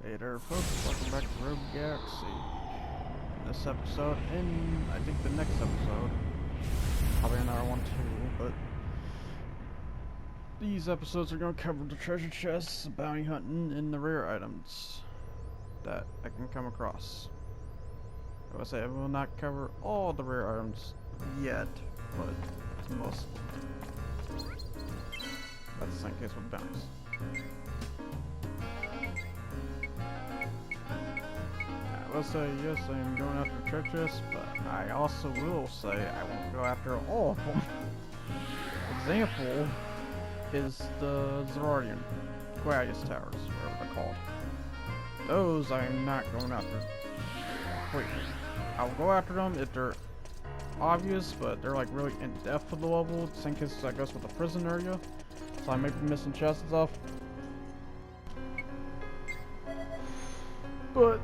Hey there folks, welcome back to Rogue Galaxy. In this episode, and I think the next episode, probably another one too, but these episodes are going to cover the treasure chests, bounty hunting, and the rare items that I can come across. I will say I will not cover all the rare items yet, but most. That's the same case with bounties. I will say, yes, I am going after treasures, but I also will say I won't go after all of them. Example is the Zerardian Gladius Towers, whatever they're called. Those I am not going after. Wait, I'll go after them if they're obvious, but they're like really in depth of the level. Same case that goes with the prison area, so I may be missing chests and stuff. But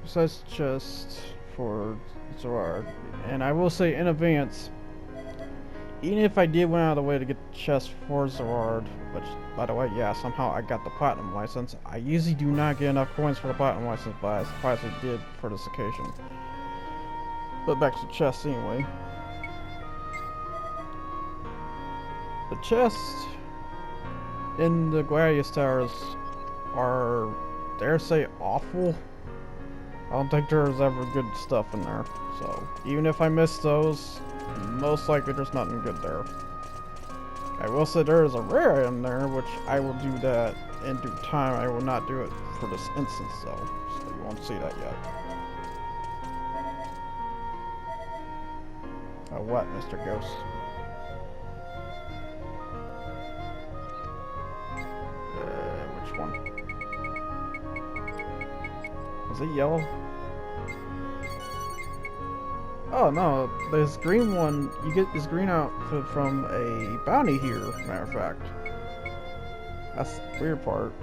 besides chest for Zerard, and I will say in advance, even if I did went out of the way to get the chest for Zerard, which, by the way, yeah, somehow I got the platinum license. I usually do not get enough coins for the platinum license, but I surprisingly did for this occasion. But back to the chest anyway. The chests in the Gladius Towers are, dare say, awful. I don't think there's ever good stuff in there, so even if I miss those, most likely there's nothing good there. I will say there is a rare item there, which I will do that in due time. I will not do it for this instance though, so you won't see that yet. Oh, what, Mr. Ghost? Which one? Is it yellow? Oh no, this green one, you get this green outfit from a bounty here, matter of fact. That's the weird part.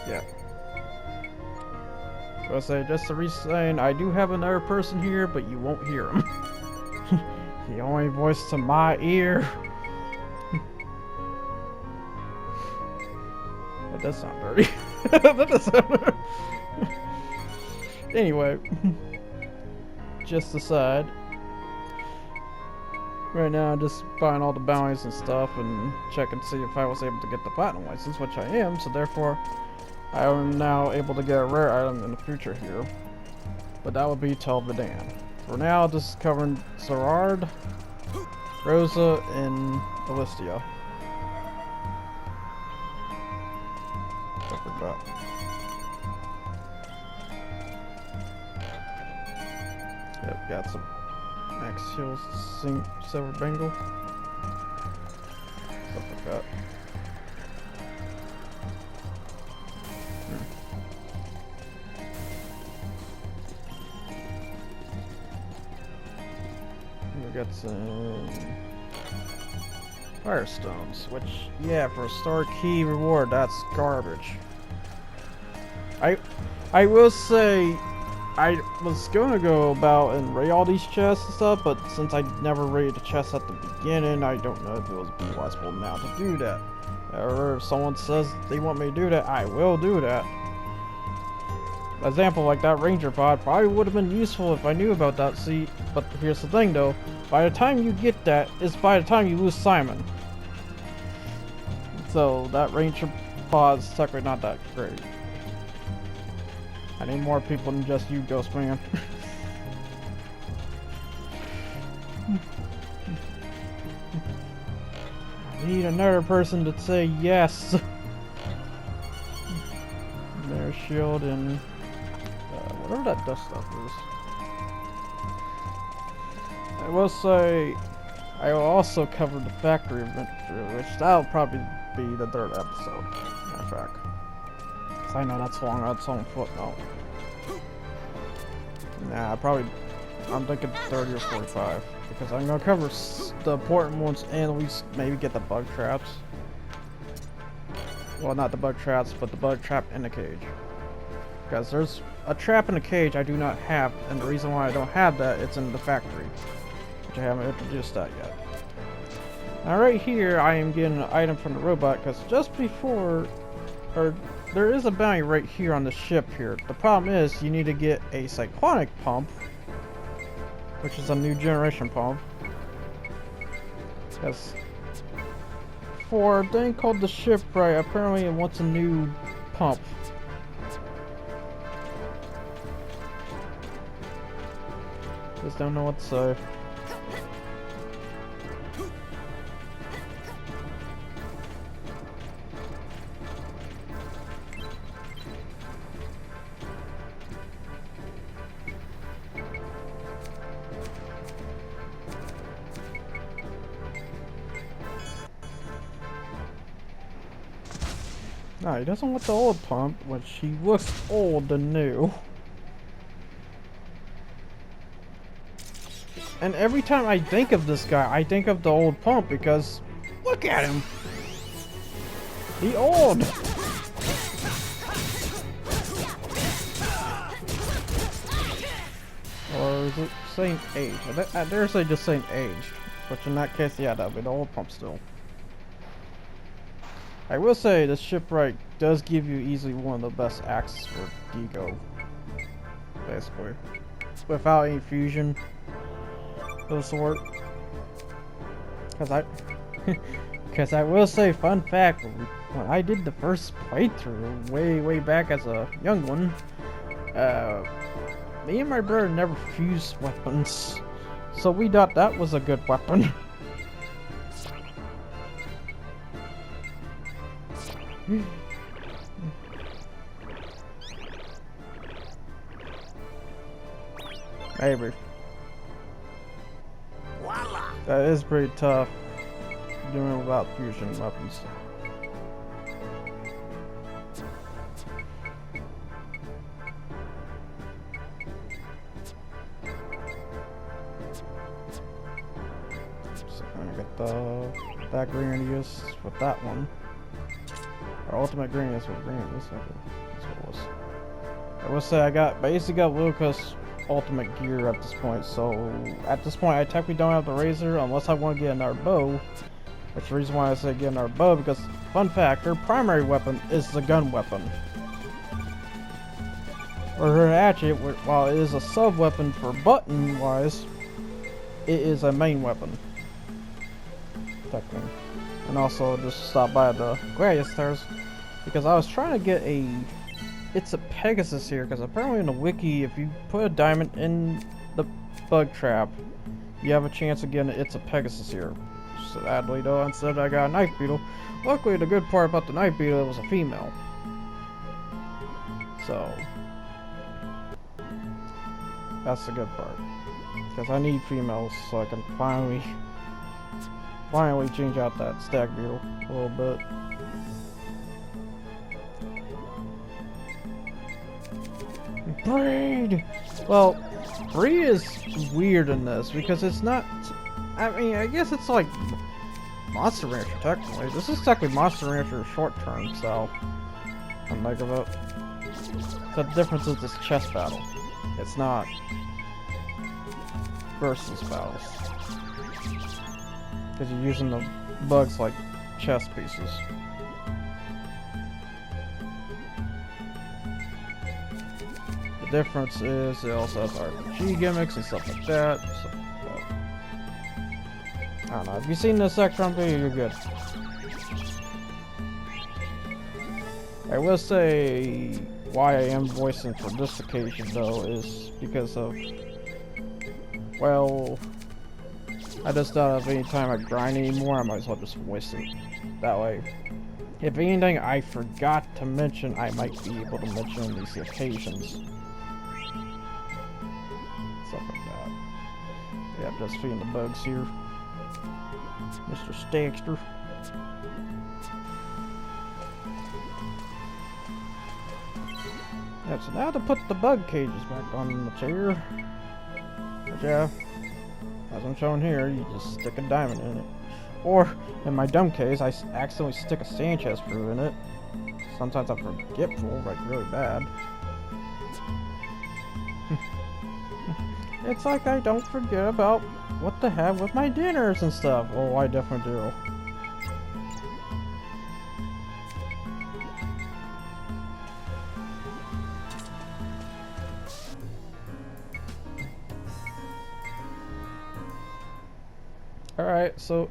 Yeah. I'll say, just to re-saying, I do have another person here, but you won't hear him. The only voice to my ear. That does sound dirty. That does sound dirty. Anyway, just aside. Right now I'm just buying all the bounties and stuff and checking to see if I was able to get the platinum license, which I am, so therefore I am now able to get a rare item in the future here. But that would be Telvadan. For now, just covering Zerard, Rosa, and Alistia. I forgot. Yep, got some Max Hills Silver Bangle. Stuff like that. We got some Firestones, which, yeah, for a star key reward, that's garbage. I will say, I was going to go about and raid all these chests and stuff, but since I never raided the chests at the beginning, I don't know if it was advisable now to do that. Or if someone says they want me to do that, I will do that. Example, like that ranger pod probably would have been useful if I knew about that. See, but here's the thing though, by the time you get that, it's by the time you lose Simon. So that ranger pod's technically not that great. I need more people than just you, Ghost Man. I need another person to say yes. There's shield and whatever that dust stuff is. I will say, I will also cover the factory event, which that'll probably be the third episode, matter of fact. Cause I know that's long, that's on footnote. Nah, I'm thinking 30 or 45, because I'm gonna cover the important ones and at least maybe get the bug traps. Well, not the bug traps, but the bug trap in the cage. Because there's a trap in the cage I do not have, and the reason why I don't have that, it's in the factory, which I haven't introduced that yet. Now right here, I am getting an item from the robot, because just before or there is a bounty right here on the ship here. The problem is you need to get a cyclonic pump, which is a new generation pump. Because for a thing called the shipwright, apparently it wants a new pump. Just don't know what to say. No, he doesn't want the old pump, which he looks old and new. And every time I think of this guy, I think of the old pump because look at him! The old! Or is it saying age? I dare say just saying age. Which in that case, yeah, that'd be the old pump still. I will say the shipwright does give you easily one of the best axes for Gigo. Basically. Without any fusion of the sort. Because I will say, fun fact, when I did the first playthrough way back as a young one, me and my brother never fused weapons. So we thought that was a good weapon. Maybe. Voila. That is pretty tough doing without fusion weapons. So I'm gonna get that green to use with that one. Our ultimate green is what green is. That's what it was. I will say I basically got Lucas ultimate gear at this point, so at this point I technically don't have the razor unless I want to get another bow. Which is the reason why I say get another bow, because fun fact, her primary weapon is the gun weapon. Or her hatchet, while it is a sub weapon for button wise, it is a main weapon. Technically. And also just stop by the Gladius Stars because I was trying to get it's a Pegasus here, because apparently in the wiki if you put a diamond in the bug trap you have a chance of getting it's a Pegasus here. Sadly though, instead I got a knife beetle. Luckily the good part about the knife beetle, it was a female. So that's the good part. Because I need females so I can finally change out that stag beetle a little bit. Breed! Well, breed is weird in this because it's not. I mean, I guess it's like Monster Rancher technically. This is technically Monster Rancher short term, so I'm like of it. The difference is this chess battle. It's not versus battles. Because you're using the bugs like chess pieces. The difference is it also has RPG gimmicks and stuff like that. I don't know. If you've seen this Electron video, you're good. I will say why I am voicing for this occasion though is because of, well, I just thought if any time I grind anymore, I might as well just voice it. That way, if anything I forgot to mention, I might be able to mention on these occasions. Stuff like that. Yeah, just feeding the bugs here. Mr. Stagster. Yeah, so now to put the bug cages back on the chair. But yeah, as I'm showing here, you just stick a diamond in it. Or, in my dumb case, I accidentally stick a Sanchez brew in it. Sometimes I forgetful, like really bad. It's like I don't forget about what to have with my dinners and stuff. Oh, I definitely do. Alright, so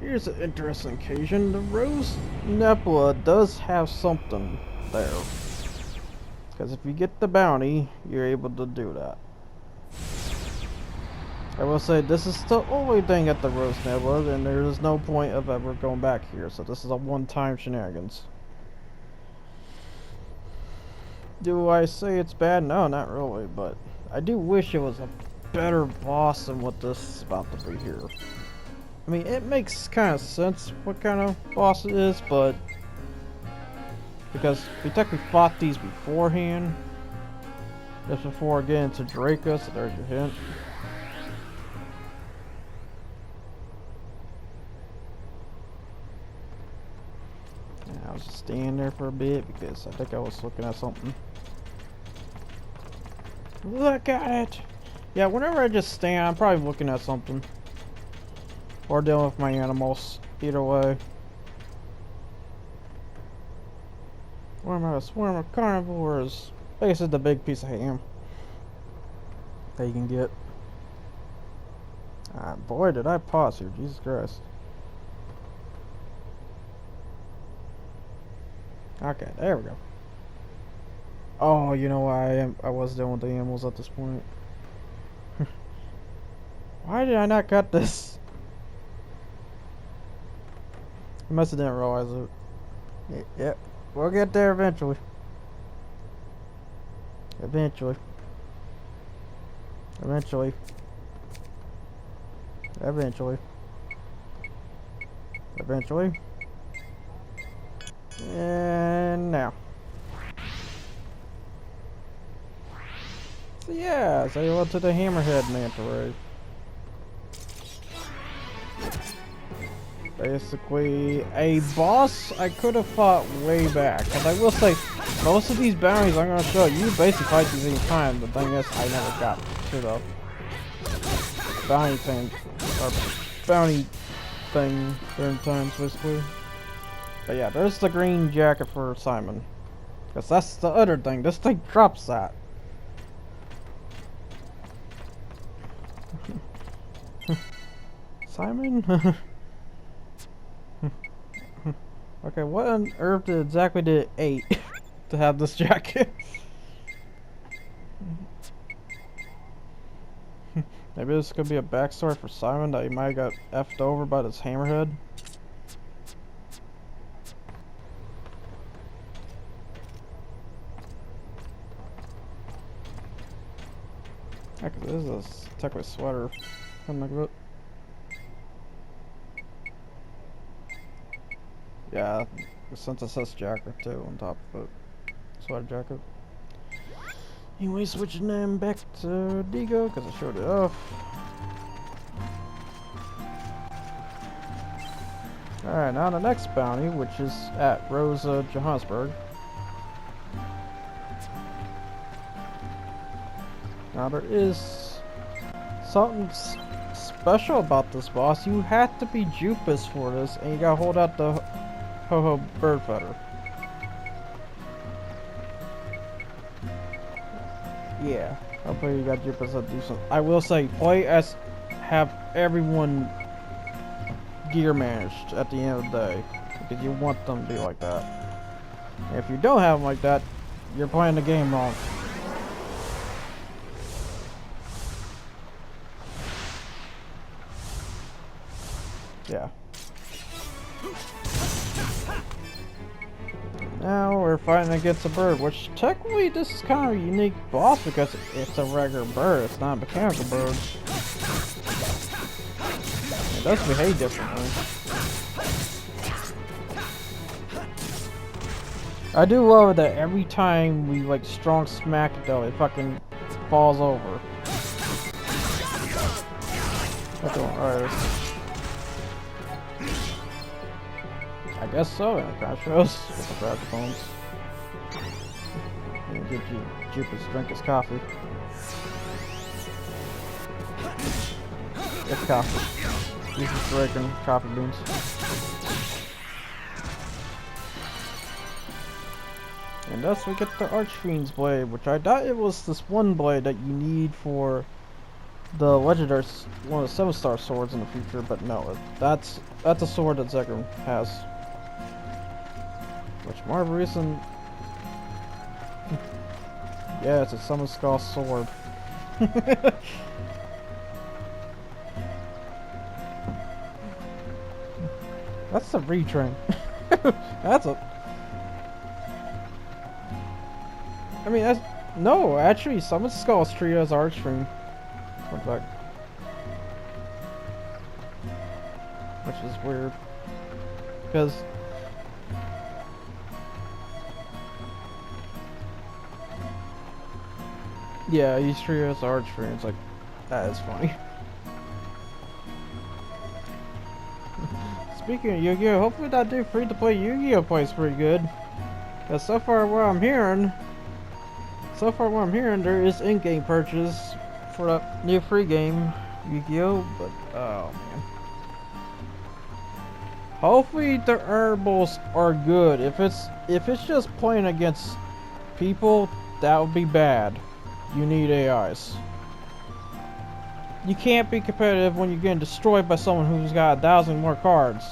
here's an interesting occasion. The Rose Nebula does have something there. Because if you get the bounty, you're able to do that. I will say this is the only thing at the Rose Nebula, and there is no point of ever going back here, so this is a one-time shenanigans. Do I say it's bad? No, not really, but I do wish it was a better boss than what this is about to be here. I mean, it makes kind of sense what kind of boss it is, but because we technically fought these beforehand, just before getting to Draco, so there's your hint. I was just standing there for a bit because I think I was looking at something. Look at it! Yeah, whenever I just stand, I'm probably looking at something. Or dealing with my animals. Either way. What am I? A swarm of carnivores. Basically the big piece of ham that you can get. Ah, boy, did I pause here. Jesus Christ. Okay, there we go. Oh, you know why I was dealing with the animals at this point. Why did I not cut this? I must have didn't realize it. Yep, we'll get there eventually. Eventually. Eventually. Eventually. Eventually. And now. So yeah, so you went to the Hammerhead Manta Ray. Basically, a boss I could have fought way back. And I will say, most of these bounties I'm going to show you basically fight these any time. The thing is, I never got to the bounty thing, or bounty thing during times, basically. But yeah, there's the green jacket for Simon. Because that's the other thing. This thing drops that. Simon? Okay, what on earth exactly did it eat to have this jacket? Maybe this could be a backstory for Simon that he might have got effed over by this hammerhead. Heck, this is a technically sweater. Come look at it. Yeah, since it says jacket too on top of it. Sweater jacket. Anyway, switching them back to Digo because I showed it off. Alright, now the next bounty, which is at Rosa Johannesburg. Now there is something special about this boss. You have to be Jupus for this, and you gotta hold out the Ho-Ho bird feather. Yeah, hopefully you got Jupus to do something. I will say, play as have everyone gear managed at the end of the day, because you want them to be like that. And if you don't have them like that, you're playing the game wrong. Yeah. Now we're fighting against a bird, which technically this is kind of a unique boss because it's a regular bird, it's not a mechanical bird. It does behave differently. I do love that every time we like strong smack it though, it fucking falls over. Alright. I guess so, and it kind of shows with the fragile bones. And get you Jupiter's drink his coffee. It's coffee. He's just drinking coffee beans. And thus we get the Archfiend's blade, which I thought it was this one blade that you need for the legendary, one of the 7-star swords in the future, but no, that's a sword that Zekrom has. Which more reason? Yeah, it's a Summon Skull sword. That's a retrain. That's a. I mean, that's no. Actually, Summon Skull's treated as Archstream. In fact, which is weird, because yeah, he's treated as Archstream. It's like that is funny. Speaking of Yu-Gi-Oh, hopefully that new free-to-play Yu-Gi-Oh plays pretty good. Cause so far what I'm hearing, there is in-game purchase for that new free game Yu-Gi-Oh, but oh man. Hopefully the herbals are good. If it's just playing against people, that would be bad. You need AIs. You can't be competitive when you're getting destroyed by someone who's got 1,000 more cards.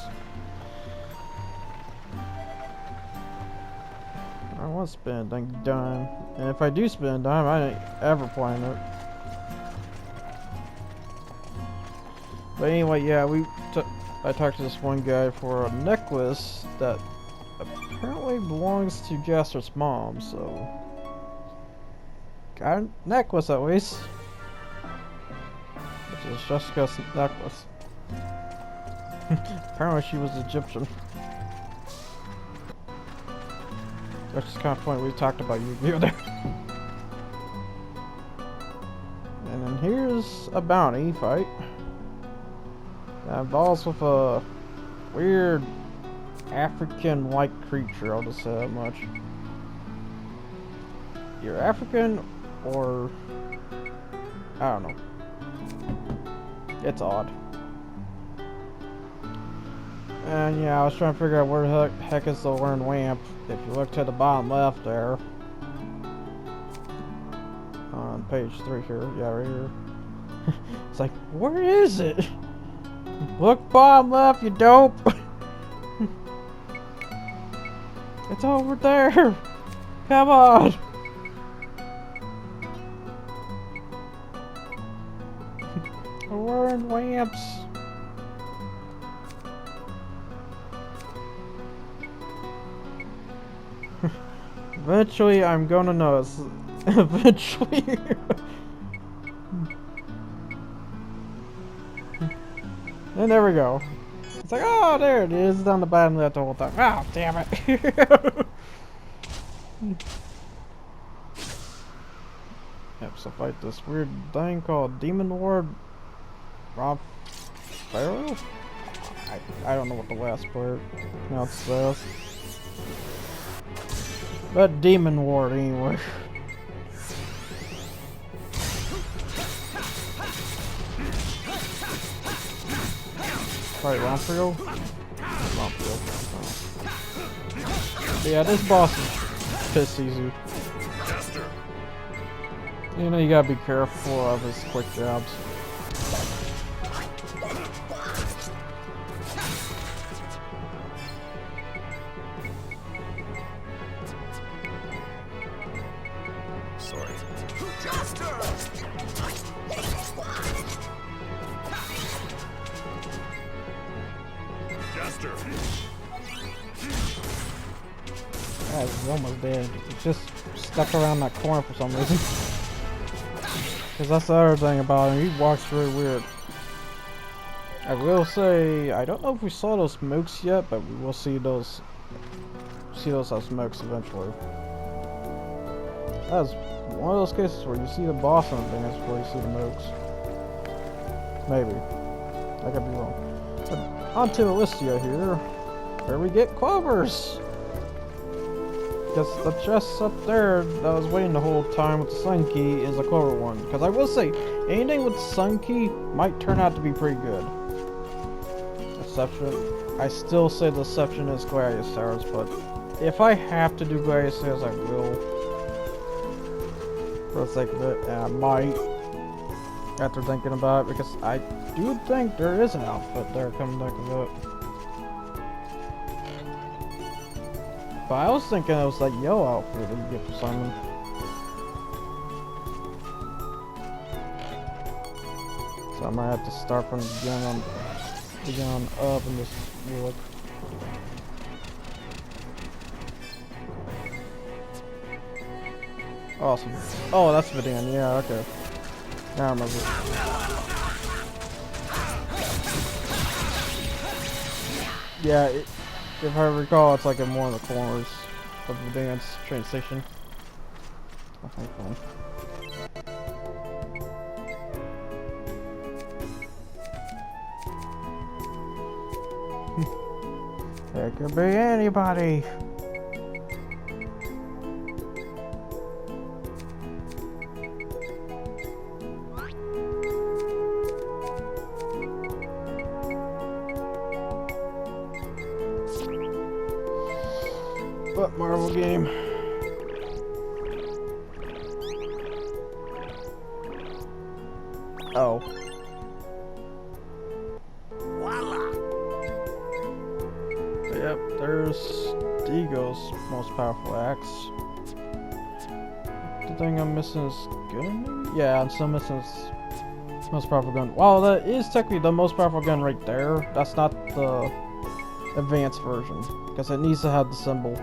I don't want to spend a dime. And if I do spend a dime, I ain't ever playing it. But anyway, yeah, I talked to this one guy for a necklace that apparently belongs to Jasper's mom, so... got a necklace at least. Which is Jessica's necklace. Apparently she was Egyptian. Which is kind of funny, we talked about Yu-Gi-Oh there. And then here's a bounty fight. That involves with a weird African-like creature, I'll just say that much. You're African, or... I don't know. It's odd. And yeah, I was trying to figure out where the heck is the learned lamp. If you look to the bottom left there. On page 3 here. Yeah, right here. It's like, where is it? Look bottom left, you dope! It's over there! Come on! Learned lamps. Eventually, I'm gonna notice. Eventually. And there we go. It's like, oh, there it is. It's on the bottom left the whole time. Oh, damn it. Yep, so fight this weird thing called Demon Lord Rob Pharaoh? I don't know what the last part now says. But Demon Ward anyway. Probably Romfrio? Romfrio. But yeah, this boss is piss easy. You know, you gotta be careful of his quick jabs. Yeah, he's almost dead. He's just stuck around that corner for some reason. Because that's the other thing about him. He walks really weird. I will say, I don't know if we saw those smokes yet, but we will see those. See those as smokes eventually. That's one of those cases where you see the boss and things before you see the smokes. Maybe. I could be wrong. But on to Elysia here, where we get Clovers. Because the chest up there that I was waiting the whole time with the Sun Key is a Clover one. Because I will say, anything with the Sun Key might turn out to be pretty good. Exception. I still say the exception is Gladius Towers, but if I have to do Gladius Towers, I will. For the sake of it, and I might. After thinking about it, because I do think there is an outfit there coming back of it. But I was thinking it was that yellow outfit that you get for Simon. So I might have to start from the beginning on up and just look. Awesome. Oh, that's Vidian. Yeah, okay. Now I remember. Yeah, if I recall, it's like in one of the corners of Vidian's train station. I think fun. There could be anybody. What Marvel game? Oh. Voila. Yep, there's Deagle's most powerful axe. The thing I'm missing is gun? Yeah, I'm still missing his most powerful gun. Well, that is technically the most powerful gun right there. That's not the advanced version, because it needs to have the symbol.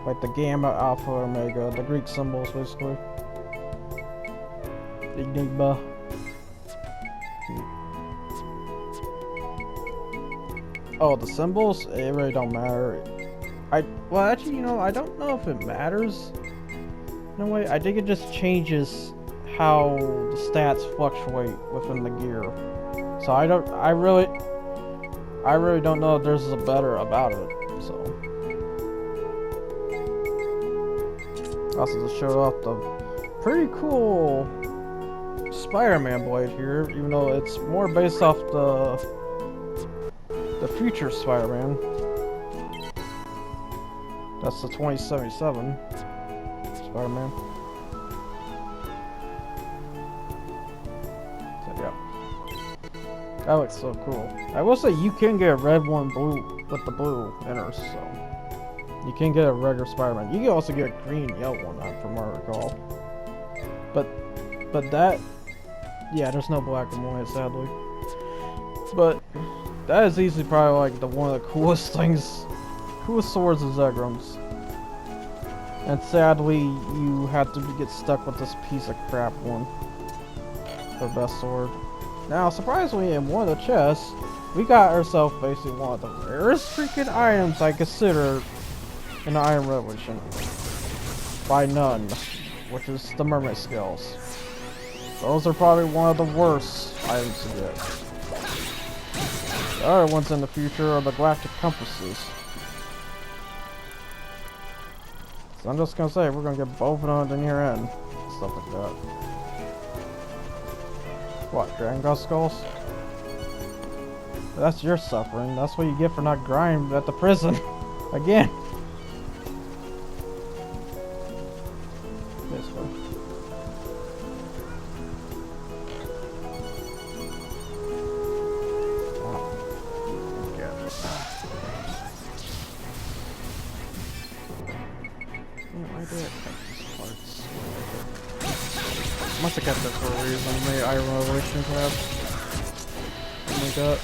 Like the Gamma, Alpha, Omega, the Greek symbols, basically. Enigma. Oh, the symbols? It really don't matter. Well, actually, you know, I don't know if it matters. In a way, I think it just changes how the stats fluctuate within the gear. So I really don't know if there's a better about it, so. Also, to show off the pretty cool Spider-Man blade here, even though it's more based off the future Spider-Man. That's the 2077 Spider-Man. So, yeah. That looks so cool. I will say you can get a red one blue with the blue inners, so. You can get a regular Spider-Man. You can also get a green and yellow one, from what I recall. But that, yeah, there's no black and white, sadly. But that is easily probably like one of the coolest things, coolest swords of Zegrum's. And sadly, you have to get stuck with this piece of crap one for best sword. Now, surprisingly, in one of the chests, we got ourselves basically one of the rarest freaking items I consider in the Iron Revolution. By none, which is the mermaid scales. Those are probably one of the worst items to get. The other ones in the future are the galactic compasses. So I'm just gonna say, we're gonna get both of them in your end. Stuff like that. What, Dragon God skulls? That's your suffering. That's what you get for not grinding at the prison. Again. Must have kept that for a reason. Maybe Iron Revolution, perhaps. Something like that.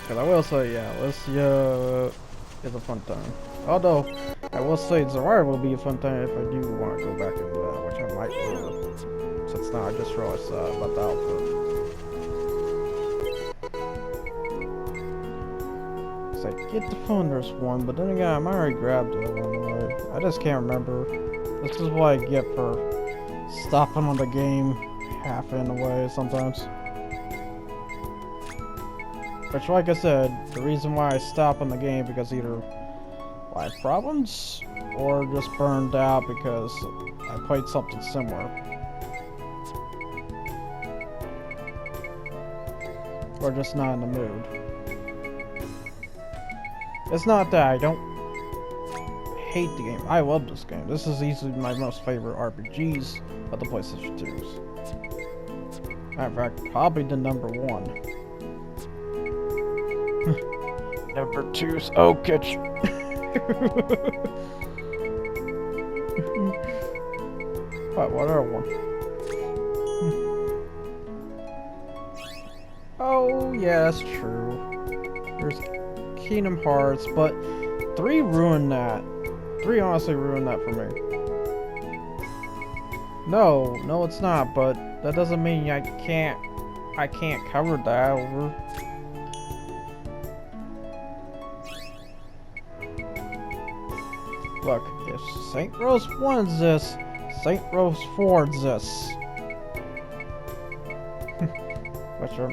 Because I will say, yeah, let's is a fun time. Although, I will say Zerara will be a fun time if I do want to go back into that, which I might do. Since now I just realized about the outfit. It's like, get the Thunderous one, but then again, I might already grabbed it along the way. I just can't remember. This is what I get for stopping on the game half in the way sometimes. Which, like I said, the reason why I stop on the game because either life problems or just burned out because I played something similar. Or just not in the mood. It's not that I don't hate the game. I love this game. This is easily my most favorite RPGs of the PlayStation 2s. Matter of fact, probably the number 1. Number 2's Kitch. What other one? Oh, yeah, that's true. There's Kingdom Hearts, but 3 ruined that. 3 honestly ruined that for me. No, it's not, but that doesn't mean I can't cover that over. Look, if Saint Rose 1 exists, Saint Rose 4 exists. Which are...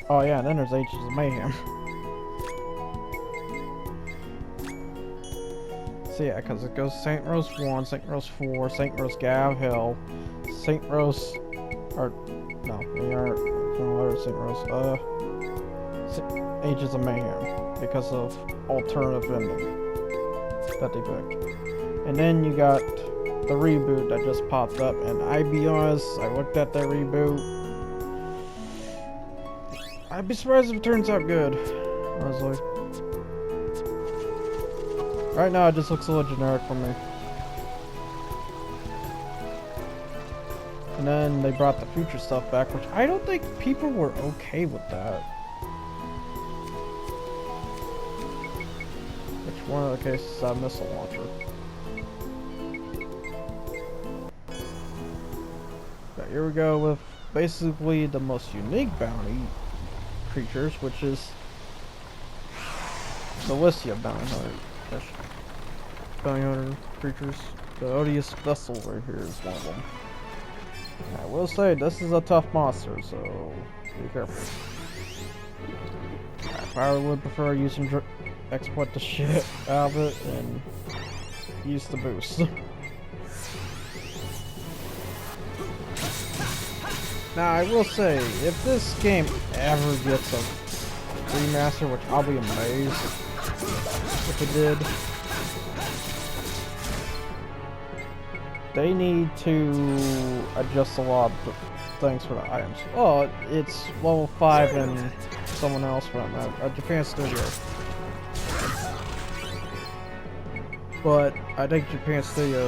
Oh yeah, and then there's Ages of Mayhem. So yeah, because it goes Saint Rose 1, Saint Rose 4, Saint Rose Gav Hill, Saint Rose... Or... No, we are... No, Saint Rose... Ages of Mayhem. Because of alternative ending that they picked. And then you got the reboot that just popped up, and I be honest, I looked at that reboot. I'd be surprised if it turns out good, honestly. Right now it just looks a little generic for me. And then they brought the future stuff back, which I don't think people were okay with that. Which one of the cases I missile launcher. But here we go with basically the most unique bounty creatures, which is the Lycia bounty hunter creatures. The odious vessel right here is one of them. I will say this is a tough monster, so be careful. I probably would prefer using exploit the shit out of it and use the boost. Now I will say, if this game ever gets a remaster, which I'll be amazed if it did, they need to adjust a lot of things for the items. Oh, it's level 5 and someone else from a Japan studio. But I think Japan studio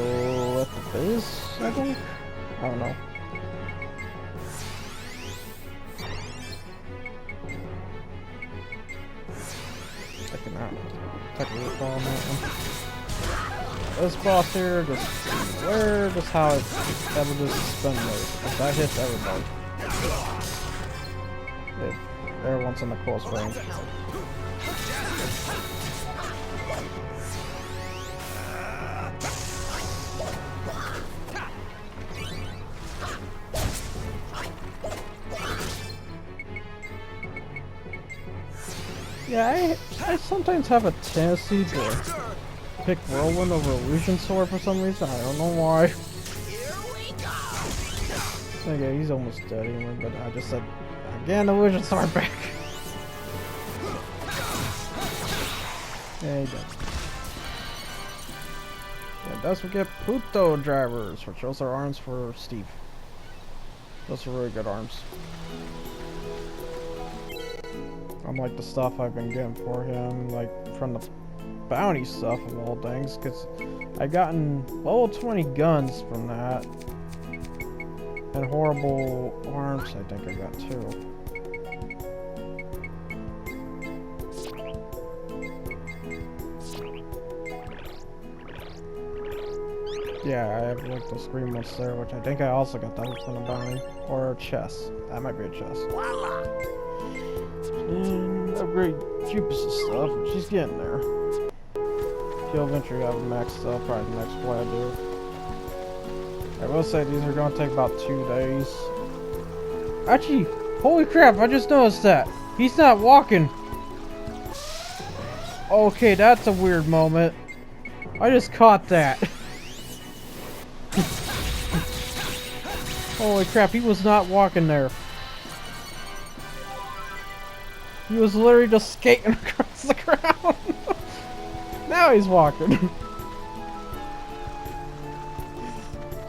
left the biz, I think? I don't know. I cannot technically call on that one. This boss here, just where, just how it ever just spin mode. Because that hits everybody. If everyone's in the close range. Yeah, I sometimes have a tendency to pick Roland over Illusion Sword for some reason. I don't know why. Okay, he's almost dead anyway, but I just said, again, Illusion Sword back. Yeah, he does. And thus we get Pluto drivers, which those are arms for Steve. Those are really good arms. Unlike the stuff I've been getting for him, like from the bounty stuff of all things, because I've gotten level 20 guns from that. And horrible arms, I think I got too. Yeah, I have like the screen ones there, which I think I also got that from the bounty. Or a chest. That might be a chest. And upgrade Jupiter's stuff, which she's getting there. She'll eventually have a max stuff, probably the next play I do. I will say these are going to take about 2 days. Actually, holy crap, I just noticed that. He's not walking. Okay, that's a weird moment. I just caught that. Holy crap, he was not walking there. He was literally just skating across the ground. Nah, now he's walking.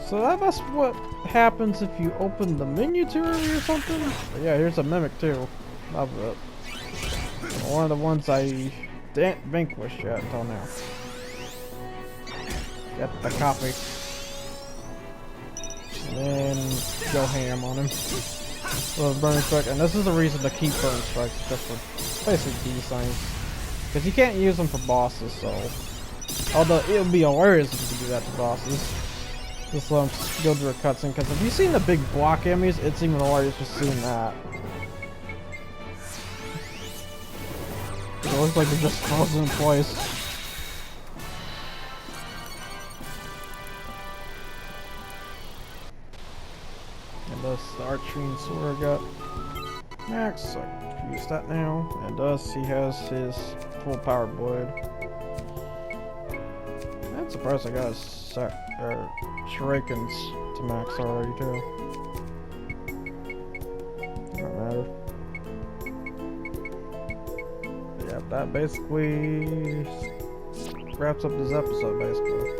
So that must be what happens if you open the menu too early or something? But yeah, here's a mimic too. Love it. One of the ones I didn't vanquish yet until now. Get the copy. And then go ham on him. Little burn strike, and this is the reason to keep burn strikes, just for basically D-signs. Because you can't use them for bosses, so... Although it would be hilarious if you could do that to bosses. Just let them go through a cutscene, because if you've seen the big block enemies, it's even hilarious just seeing that. It looks like they're just frozen in place. And thus the archery and sword I got. Max, so I can use that now. And thus he has his full power blade. I'm surprised I got his shurikens to max already too. Don't matter. But yeah, that basically wraps up this episode basically.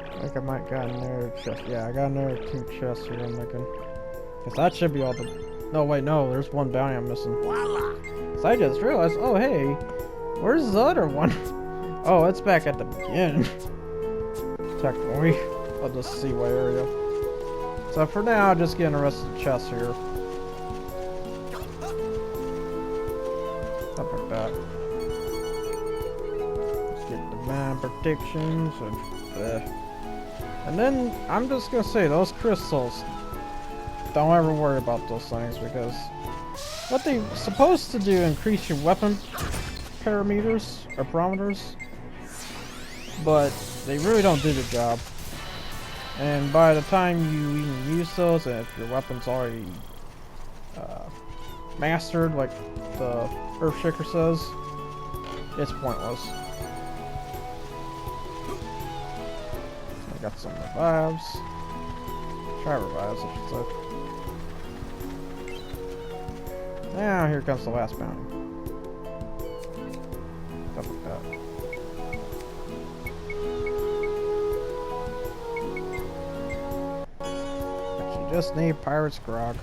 I think I might got another chest. Yeah, I got another 2 chests here I'm making. Cause that should be all the... No, wait, no, there's one bounty I'm missing. So I just realized, oh hey, where's the other one? Oh, it's back at the beginning. Technically, of the seaway area. So for now, I'm just getting the rest of the chests here. Stuff like that. Let's get the man predictions and then I'm just gonna say those crystals. Don't ever worry about those things because what they're supposed to do increase your weapon parameters or parameters, but they really don't do the job. And by the time you even use those, and if your weapon's already mastered, like the Earthshaker says, it's pointless. I got some revives. Try revives, I should say. Now here comes the last bounty. Stuff like that. But you just need Pirate's Grog.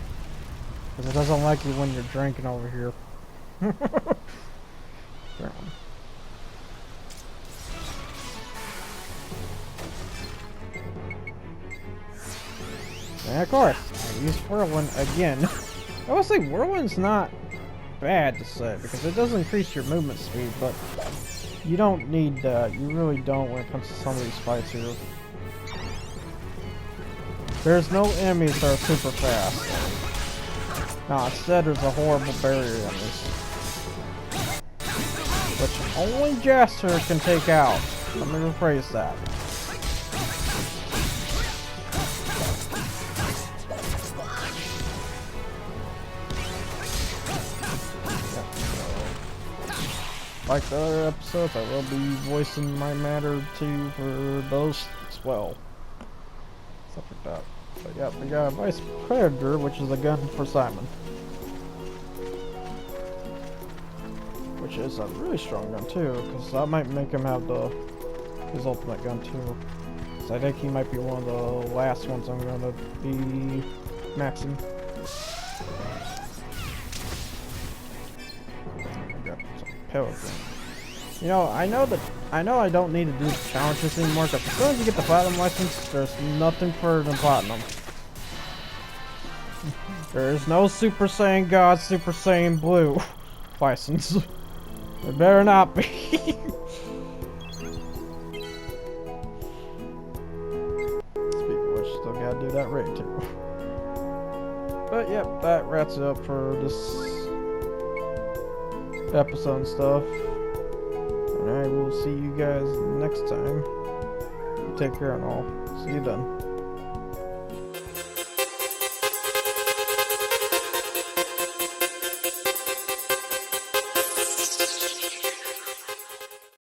Because it doesn't like you when you're drinking over here. And of course, I use Whirlwind again. I will say Whirlwind's not bad to say because it does increase your movement speed, but you don't need that. You really don't when it comes to some of these fights here. There's no enemies that are super fast. No, instead there's a horrible barrier enemies, which only Jester can take out. Let me rephrase that. Like the other episodes, I will be voicing my matter too for those as well. Stuff like that. But yeah, we got a Vice Predator, which is a gun for Simon. Which is a really strong gun too, because that might make him have his ultimate gun too. So I think he might be one of the last ones I'm going to be maxing. You know, I know I don't need to do challenges anymore because as soon as you get the platinum license, there's nothing further than platinum. There is no Super Saiyan God, Super Saiyan Blue license. There better not be. Speaking of which, still gotta do that raid too. But yep, that wraps it up for this episode and stuff. And I will see you guys next time. Take care and all. See you then.